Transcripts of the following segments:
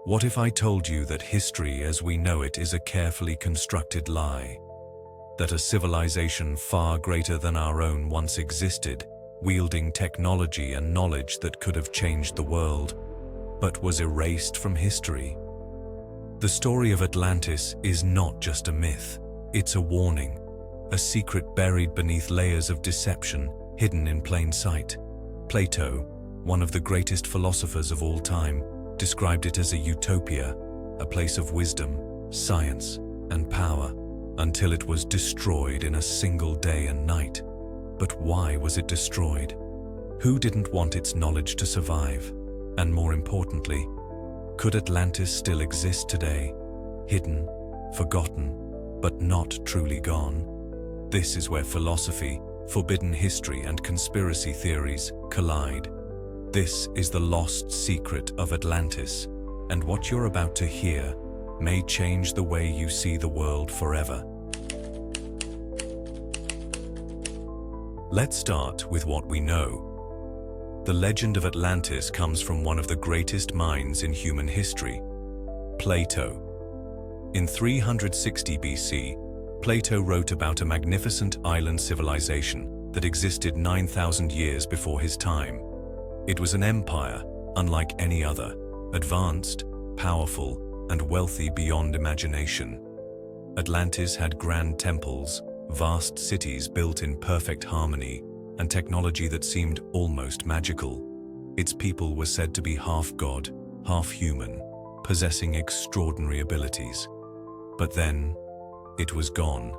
What if I told you that history as we know it is a carefully constructed lie? That a civilization far greater than our own once existed, wielding technology and knowledge that could have changed the world, but was erased from history? The story of Atlantis is not just a myth, it's a warning, a secret buried beneath layers of deception, hidden in plain sight. Plato, one of the greatest philosophers of all time, described it as a utopia, a place of wisdom, science, and power, until it was destroyed in a single day and night. But why was it destroyed? Who didn't want its knowledge to survive? And more importantly, could Atlantis still exist today, hidden, forgotten, but not truly gone? This is where philosophy, forbidden history, and conspiracy theories collide. This is the lost secret of Atlantis, and what you're about to hear may change the way you see the world forever. Let's start with what we know. The legend of Atlantis comes from one of the greatest minds in human history, Plato. In 360 BC, Plato wrote about a magnificent island civilization that existed 9,000 years before his time. It was an empire unlike any other, advanced, powerful, and wealthy beyond imagination. Atlantis had grand temples, vast cities built in perfect harmony, and technology that seemed almost magical. Its people were said to be half god, half human, possessing extraordinary abilities. But then, it was gone,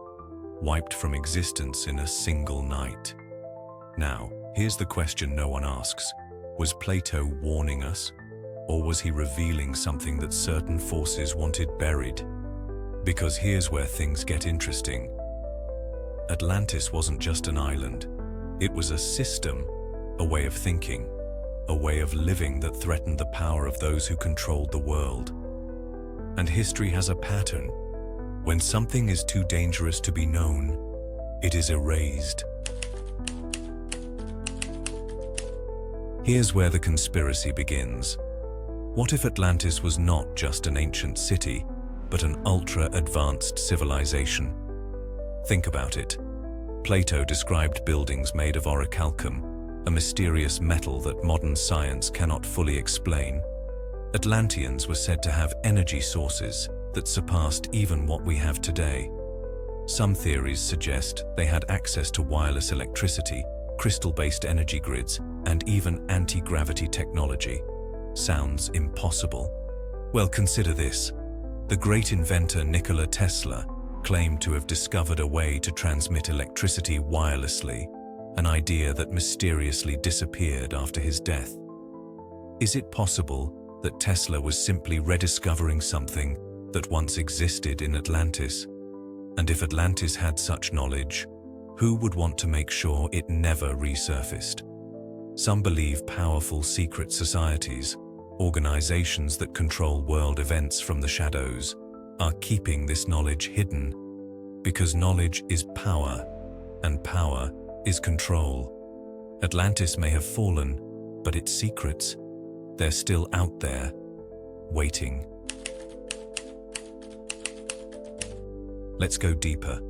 wiped from existence in a single night. Now, here's the question no one asks. Was Plato warning us, or was he revealing something that certain forces wanted buried? Because here's where things get interesting. Atlantis wasn't just an island. It was a system, a way of thinking, a way of living that threatened the power of those who controlled the world. And history has a pattern. When something is too dangerous to be known, it is erased. Here's where the conspiracy begins. What if Atlantis was not just an ancient city, but an ultra-advanced civilization? Think about it. Plato described buildings made of orichalcum, a mysterious metal that modern science cannot fully explain. Atlanteans were said to have energy sources that surpassed even what we have today. Some theories suggest they had access to wireless electricity, crystal-based energy grids, and even anti-gravity technology. Sounds impossible. Well, consider this. The great inventor Nikola Tesla claimed to have discovered a way to transmit electricity wirelessly, an idea that mysteriously disappeared after his death. Is it possible that Tesla was simply rediscovering something that once existed in Atlantis? And if Atlantis had such knowledge, who would want to make sure it never resurfaced? Some believe powerful secret societies, organizations that control world events from the shadows, are keeping this knowledge hidden, because knowledge is power, and power is control. Atlantis may have fallen, but its secrets, they're still out there, waiting. Let's go deeper.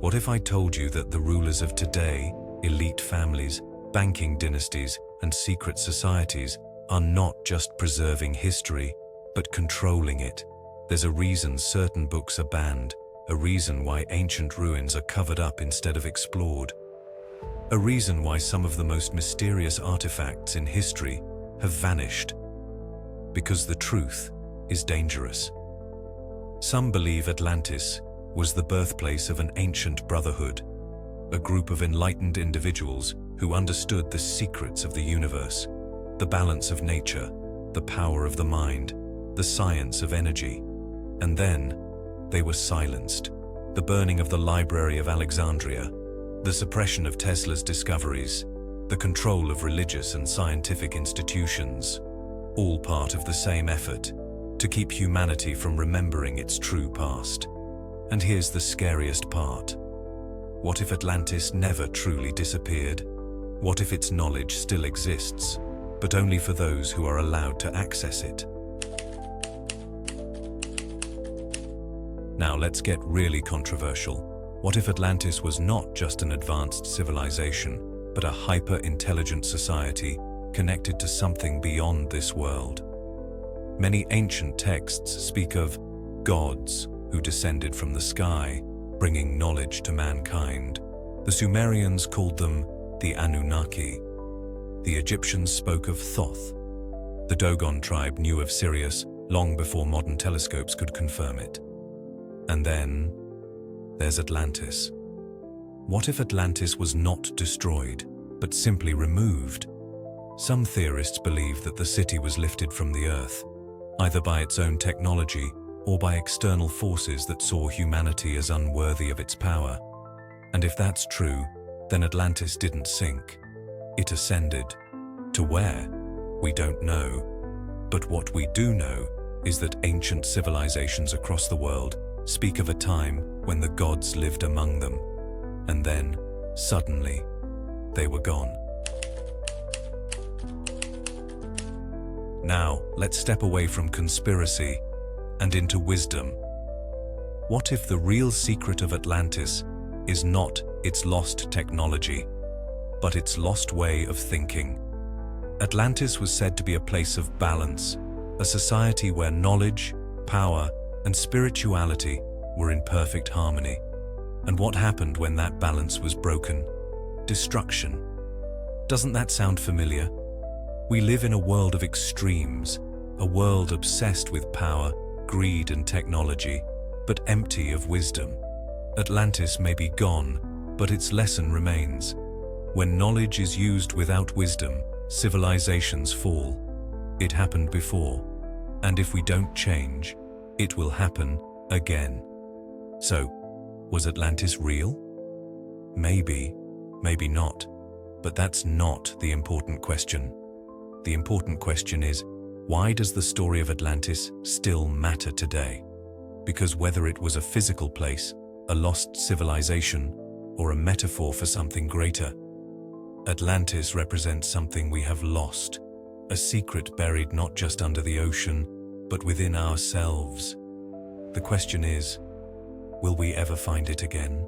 What if I told you that the rulers of today, elite families, banking dynasties, and secret societies, are not just preserving history, but controlling it? There's a reason certain books are banned, a reason why ancient ruins are covered up instead of explored, a reason why some of the most mysterious artifacts in history have vanished. Because the truth is dangerous. Some believe Atlantis was the birthplace of an ancient brotherhood, a group of enlightened individuals who understood the secrets of the universe, the balance of nature, the power of the mind, the science of energy. And then, they were silenced. The burning of the Library of Alexandria, the suppression of Tesla's discoveries, the control of religious and scientific institutions, all part of the same effort to keep humanity from remembering its true past. And here's the scariest part. What if Atlantis never truly disappeared? What if its knowledge still exists, but only for those who are allowed to access it? Now let's get really controversial. What if Atlantis was not just an advanced civilization, but a hyper-intelligent society connected to something beyond this world? Many ancient texts speak of gods who descended from the sky, bringing knowledge to mankind. The Sumerians called them the Anunnaki. The Egyptians spoke of Thoth. The Dogon tribe knew of Sirius long before modern telescopes could confirm it. And then there's Atlantis. What if Atlantis was not destroyed, but simply removed? Some theorists believe that the city was lifted from the earth, either by its own technology or by external forces that saw humanity as unworthy of its power. And if that's true, then Atlantis didn't sink. It ascended. To where? We don't know. But what we do know is that ancient civilizations across the world speak of a time when the gods lived among them. And then, suddenly, they were gone. Now, let's step away from conspiracy and into wisdom. What if the real secret of Atlantis is not its lost technology, but its lost way of thinking? Atlantis was said to be a place of balance, a society where knowledge, power, and spirituality were in perfect harmony. And what happened when that balance was broken? Destruction. Doesn't that sound familiar? We live in a world of extremes, a world obsessed with power, greed, and technology, but empty of wisdom. Atlantis may be gone, but its lesson remains. When knowledge is used without wisdom, civilizations fall. It happened before, and if we don't change, it will happen again. So, was Atlantis real? Maybe, maybe not, but that's not the important question. The important question is, why does the story of Atlantis still matter today? Because whether it was a physical place, a lost civilization, or a metaphor for something greater, Atlantis represents something we have lost, a secret buried not just under the ocean, but within ourselves. The question is, will we ever find it again?